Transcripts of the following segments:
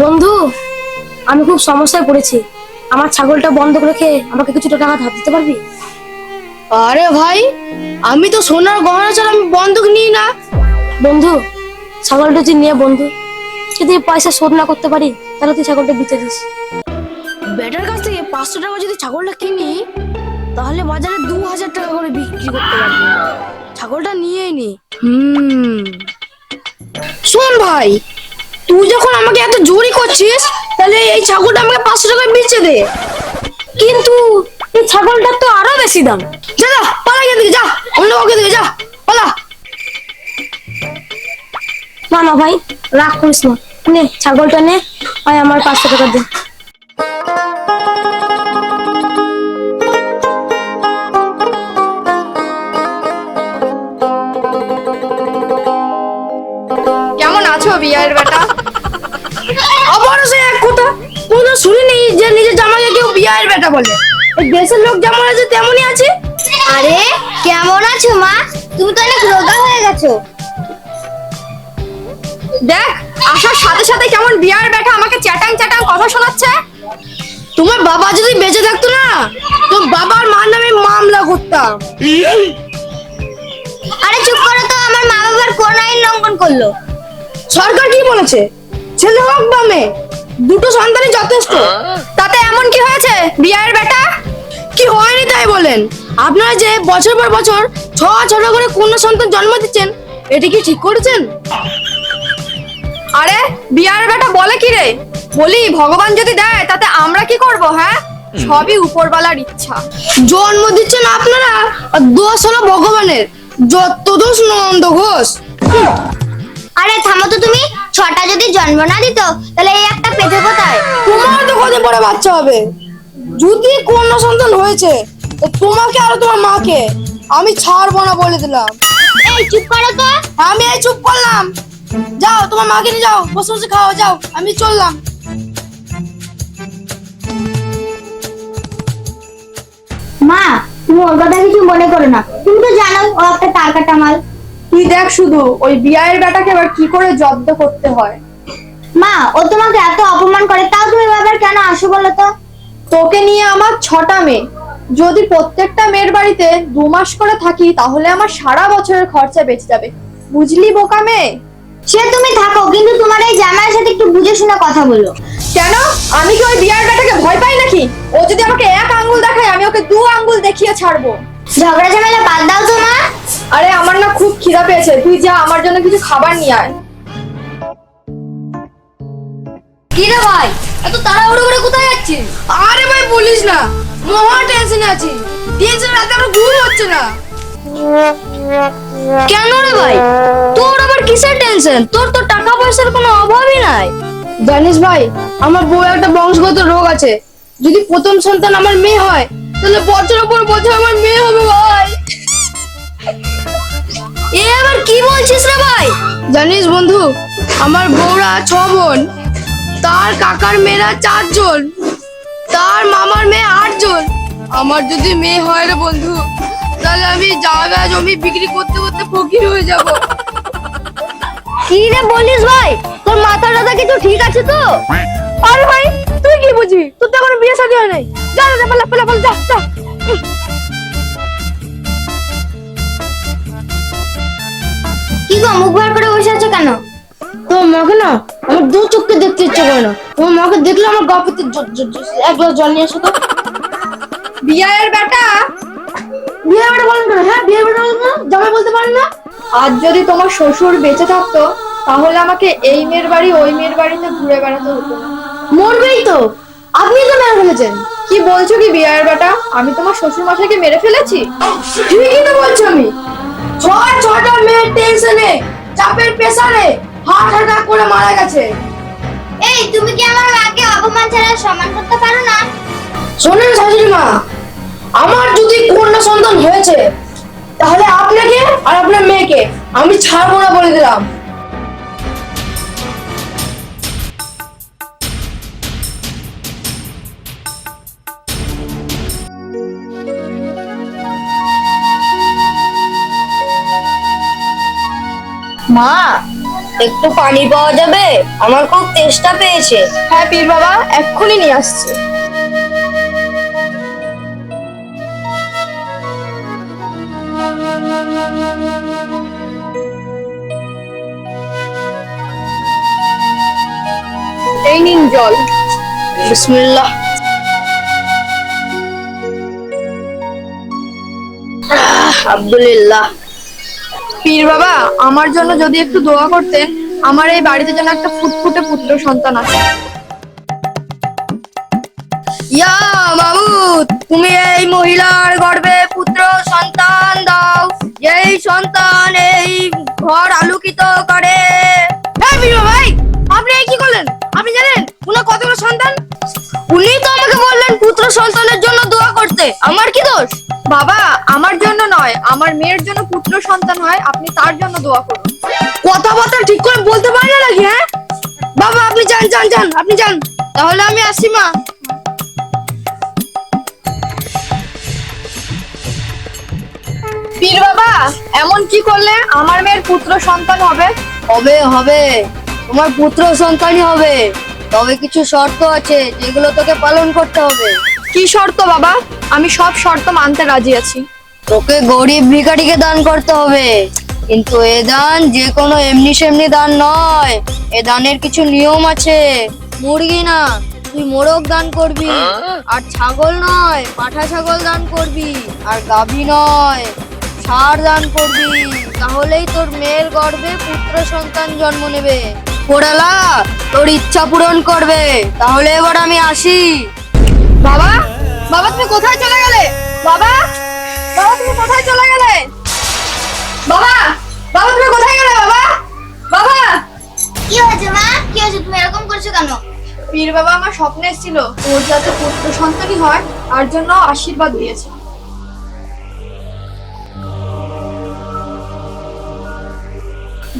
বন্ধু, আমি খুব সমস্যায় পড়েছি। আমার ছাগলটা বন্ধক রেখে আমাকে কিছু টাকা ধার দিতে পারবি? আরে ভাই, আমি তো সোনার গহনা ছাড়া আমি বন্ধক নিই না। বন্ধু, ছাগলটা যদি নিয়ে বন্ধু, যদি পয়সা শোধ না করতে পারি তাহলে তুই ছাগলটা বেচে দিস। বেটার কাছ থেকে 500 টাকা যদি ছাগলটা কিনি তাহলে বাজারে 2000 টাকা করে বিক্রি করতে পারবো। ছাগলটা নিয়েই নি। শোন ভাই, তুই যখন আমাকে এত জোরি করছিস তাহলে এই ছাগলটা আমাকে 500 টাকায় বেচে দে। কিন্তু এই ছাগলটার তো আরো বেশি দাম। যা যা, পালা এখান থেকে, যা অন্য কাউকে দিকে যা, পালা। না না ভাই, রাগ করিস না, নে ছাগলটা নে, আর আমার 500 টাকা দে। কেমন আছো বিয়ার বেটা? আবারও সে এক কথা, কোনো শুনিনি যে নিজের জামাইকে কেউ বিয়ার বেটা বলে। এই দেশের লোক যেমন আছে তেমনই আছে। আরে কেমন আছো মা? তুমি তো অনেক রোগা হয়ে গেছো। দেখ, আসার সাথে সাথে কেমন বিয়ার বেটা আমাকে চ্যাটাং চ্যাটাং কথা শোনাচ্ছে। তোমার বাবা যদি বেঁচে থাকতো না, তো বাবার মার নামে মামলা করতাম। আরে চুপ করো তো, আমার মা বাবার কোন আইন লঙ্ঘন করলো? সরকার কি বলেছে? ছেলে হোক বা মেয়ে, দুটো সন্তানই যথেষ্ট। তাতে এমন কি হয়েছে বিয়ার বেটা? কি হয়নি তাই বলেন? আপনারা যে বছর পর বছর ছোট করে কন্যা সন্তান জন্ম দিচ্ছেন, এটা কি ঠিক করেছেন? আরে বিয়ার বেটা বলে কি রে? বলি ভগবান যদি দেয় তাতে আমরা কি করব? হ্যাঁ, সবই উপরওয়ালার ইচ্ছা। জন্ম দিচ্ছেন আপনারা আর দোষ হলো ভগবানের। যত দোষ নন্দ ঘোষ। আরে থামো তো তুমি, ছটা যদি জন্ম না দিত তাহলে এই একটা পেতে কোথায়? তোমার তো কদিন পরে বাচ্চা হবে। যদি কন্যা সন্তান হয়েছে তো তোমাকে আর তোমার মাকে আমি ছাড়বো না বলে দিলাম। এই চুপ করো তো। আমি এই চুপ করলাম। যাও তোমার মাকে নিয়ে যাও, বসে বসে খাওয়া, যাও আমি চললাম। মা, তুমি ওর কথা কিছু মনে করো না, তুমি তো জানো ও একটা তার কাটা মাল। তুই দেখ শুধু ওই বিয়ের বেটাকে এবার কি করে জব্দ করতে হয়। মা, ও তোমাকে এত অপমান করে, তাও তুমি বাবার কেন আসো বলো তো? তোকে নিয়ে আমার 6টা মেয়ে, যদি প্রত্যেকটা মেয়ের বাড়িতে 2 মাস করে থাকি তাহলে আমার সারা বছরের খরচা বেঁচে যাবে। বুঝলি বোকা মেয়ে? সে তুমি থাকো, কিন্তু তোমার এই জামাইয়ের সাথে একটু বুঝে শুনে কথা বলো। কেন, আমি কি ওই বিয়ার বেটাকে ভয় পাই নাকি? ও যদি আমাকে 1 আঙ্গুল দেখায় আমি ওকে 2 আঙ্গুল দেখিয়ে ছাড়বো। ঝগড়া ঝামেলা বাদ দাও তো মা। আরে আমার না খুব খিদা পেয়েছে, তুই যা আমার জন্য কিছু খাবার নিয়ে আয়। কি রে ভাই, এত তাড়াহুড়ো করে কোথায় যাচ্ছিস? আরে ভাই বলিস না, মহা টেনশনে আছি। টেনশন রাতে আমার ঘুম হচ্ছে না। কেন রে ভাই, তোর আবার কিসের টেনশন? তোর তো টাকা পয়সার কোনো অভাবই নাই। জানিস ভাই, আমার বউ একটা বংশগত রোগ আছে। যদি প্রথম সন্তান আমার মেয়ে হয় তাহলে বছরের পর বছর আমার মেয়ে হবে ভাই। এ আবার কি বলছিস রে ভাই? জানিস বন্ধু, আমার বউরা 6 বোন, তার কাকার মেয়েরা 4 জন, তার মামার মেয়ে 8 জন। আমার যদি মেয়ে হয় রে বন্ধু, তাহলে আমি জায়গা জমি বিক্রি করতে করতে ফকির হয়ে যাব। কি রে বলিস ভাই, তোর মাথা টাথা কিছু ঠিক আছে তো? আরে ভাই, তুই কি বুঝবি? তোর তো এখনো বিয়ে শাদী হয় নাই। যা যা, পালা পালা পালা, যা যা। কি গো, মুখ ভার করে বসে আছো কেন? তোর মাকে না আমার 2 চোখকে দেখতে ইচ্ছে করে না। তোমার মাকে দেখলে আমার গা পেতে এক গ্লাস জল নিয়ে এসো তো। বিয়ের বেটা, বিয়ের বেটা বলেন কেন? হ্যাঁ, বিয়ের বেটা বলেন না, জামাই বলতে পারেন না? আজ যদি তোমার শ্বশুর বেঁচে থাকতো তাহলে আমাকে এই মেয়ের বাড়ি ওই মেয়ের বাড়িতে ঘুরে বেড়াতে হতো না। মরবেই তো, আপনি তো মেরে ফেলেছেন। কি বলছো কি বিয়ের বেটা? আমি তোমার শ্বশুর মশাইকে মেরে ফেলেছি? ঠিকই তো বলছো। আমি 6টা মেয়ের টেনশনে, চাপের প্রেসারে হার্ট অ্যাটাক করে মারা গেছে। এই তুমি কি আমার মাকে অপমান ছাড়া সম্মান করতে পারো না? শোনেন শাশুড়ি মা, আমার যদি কন্যা সন্তান হয়েছে তাহলে আপনাকে আর আপনার মেয়েকে আমি ছাড়বো না বলে দিলাম। মা, একটু পানি পাওয়া যাবে? আমার খুব তেষ্টা পেয়েছে। হ্যাঁ পীর বাবা, এক্ষুনি নিয়ে আসছে। এই নিন জল। বিসমিল্লাহ। আলহামদুলিল্লাহ। পীর বাবা, আমার জন্য যদি একটু দোয়া করতেন, আমার এই বাড়িতে যেন একটা ফুটফুটে পুত্র সন্তান আছে। ইয়া মাবুদ, তুমি এই মহিলার গর্ভে পুত্র সন্তান দাও, এই সন্তান এই ঘর আলোকিত করে। হ্যাঁ পীর বাবা, ভাই আপনি এই কি করলেন? আপনি জানেন উনার কতগুলো সন্তান? উনি তো আমাকে বললেন পুত্র সন্তানের জন্য দোয়া করতে, আমার কি দোষ? বাবা, আমার জন্য নয়, আমার মেয়ের জন্য পুত্র সন্তান হয়, আপনি তার জন্য দোয়া করুন। কথাবার্তা ঠিক করে বলতে পারি না নাকি? হ্যাঁ বাবা, আপনি যান যান যান, আপনি যান, তাহলে আমি আসি মা। পীর বাবা, এমন কি করলে আমার মেয়ের পুত্র সন্তান হবে? হবে হবে, তোমার পুত্র সন্তানই হবে, তবে কিছু শর্ত আছে যেগুলো তোকে পালন করতে হবে। কি শর্ত বাবা? আমি সব শর্ত মানতে রাজি আছি। তোকে গরিব ভিখারিকে দান করতে হবে, কিন্তু এ দান যে কোনো এমনি সেমনি দান নয়, এ দানের কিছু নিয়ম আছে। মুরগি না, তুই মোরগ দান করবি, আর ছাগল নয় পাঠা ছাগল দান করবি, আর গাভী নয় ষাঁড় দান করবি, তাহলেই তোর মেয়ের গর্ভে পুত্র সন্তান জন্ম নেবে। পোড়ালা তোর ইচ্ছা পূরণ করবে। তাহলে এবার আমি আসি। বাবা, বাবা তুমি কোথায় চলে গেলে? বাবা, বাবা তুমি কোথায় চলে গেলে? বাবা, বাবা তুমি কোথায় গেলে? বাবা, বাবা। কি হয়েছে মা? কি হয়েছে? তুমি এরকম করছো কেন? পীর বাবা আমার স্বপ্নে এসেছিল, ওর যাতে পুত্র সন্তানই হয় তার জন্য আশীর্বাদ দিয়েছে।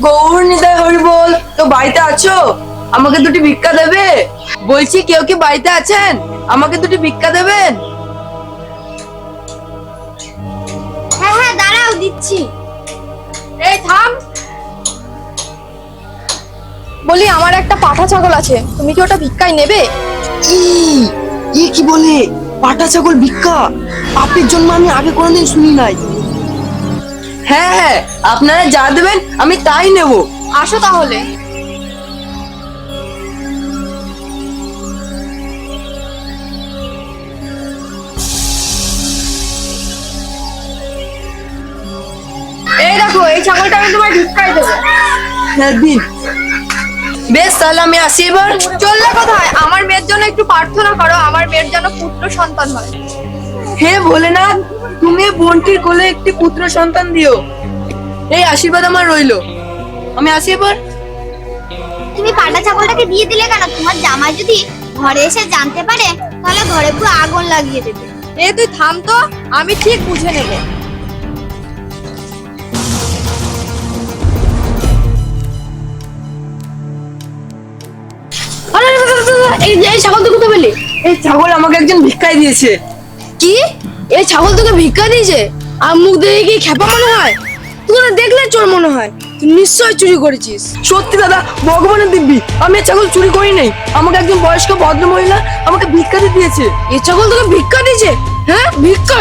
গৌর নিতাই হরি বল। তো বাড়িতে আছো? আমাকে দুটি ভিক্ষা দেবে? বলছি কেউ কি বাড়িতে আছেন? আমাকে দুটি ভিক্ষা দেবেন? হ্যাঁ হ্যাঁ, দাঁড়াও দিচ্ছি। এই থাম, বলি আমার একটা পাঠা ছাগল আছে, তুমি কি ওটা ভিক্ষায় নেবে? কি বলে পাটা ছাগল ভিক্ষা? পাপের জন্য আমি আগে কোনোদিন শুনি নাই। হ্যাঁ হ্যাঁ, আপনারা যা দেবেন আমি তাই নেব। আসো তাহলে। এই দেখো, এই ছাগলটা আমি তোমায় ভিক্ষায় দেবো। হ্যাঁ দিন। বেশ, তাহলে আমি আসি এবার। চললে কোথায়? আমার মেয়ের জন্য একটু প্রার্থনা করো, আমার মেয়ের জন্য পুত্র সন্তান হয়। হে ভোলেনাথ, তুমি বোনটির কোলে একটি পুত্র সন্তান দিও, এই আশীর্বাদ আমার রইলো। আমি আসি এবার। তুমি পাটা ছাগলটাকে দিয়ে দিলে কেন? তোমার জামাই যদি ঘরে এসে জানতে পারে, তাহলে ঘরে পুরো আগুন লাগিয়ে দেবে। এ তুই থাম তো, আমি ঠিক বুঝে নেব। এই ছাগল তো কোথায় পেলি? এই ছাগল আমাকে একজন ভিক্ষায় দিয়েছে। কি? এই ছাগল তোকে ভিক্ষা দিয়েছে? আর মুখ দেখে কি খেপা মনে হয়? তুই না দেখলে চোর মনে হয়, তুই নিশ্চয় চুরি করেছিস। সত্যি দাদা, ভগবানের দিব্যি, আমি এই ছাগল চুরি করি নাই। আমাকে একজন বয়স্ক ভদ্র মহিলা আমাকে ভিক্ষা দিয়েছে। এই ছাগল তোকে ভিক্ষা দিয়েছে? হ্যাঁ ভিক্ষা?